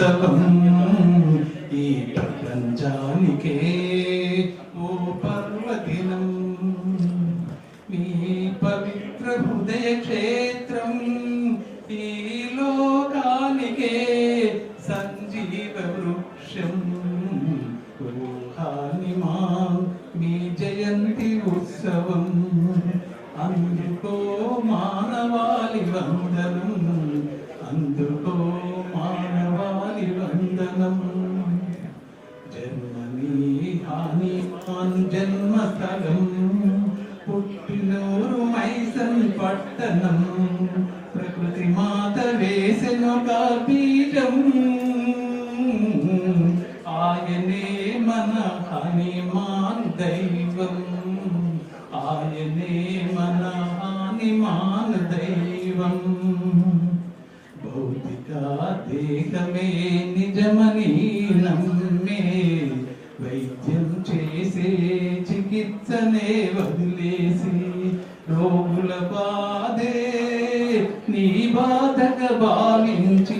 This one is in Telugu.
ఉత్సవం ఈ ప్రపంచానికే ఓ పర్వదినం మీ పవిత్ర హృదయ క్షేత్రం ఈ లోకానికే సంజీవ వృక్షం ఊహానిమా మీ జయంతి ఉత్సవం అందుకో మానవాళి వందనం అందుకో మానవాళి వందనం జన్మని హానిమాన్ జన్మస్థలం పుట్టినూరు మైసన్ పట్టణం ప్రకృతి మాత వేసెనొక బీజం ఆయనే మన హనుమాన్ దైవం ఆయనే మన హనుమాన్ దైవం భౌతిక దేహమే నిజమని నమ్మే వైద్యం చేసే చికిత్సనే వదిలేసి రోగుల బాధే నీ బాధగా భావించి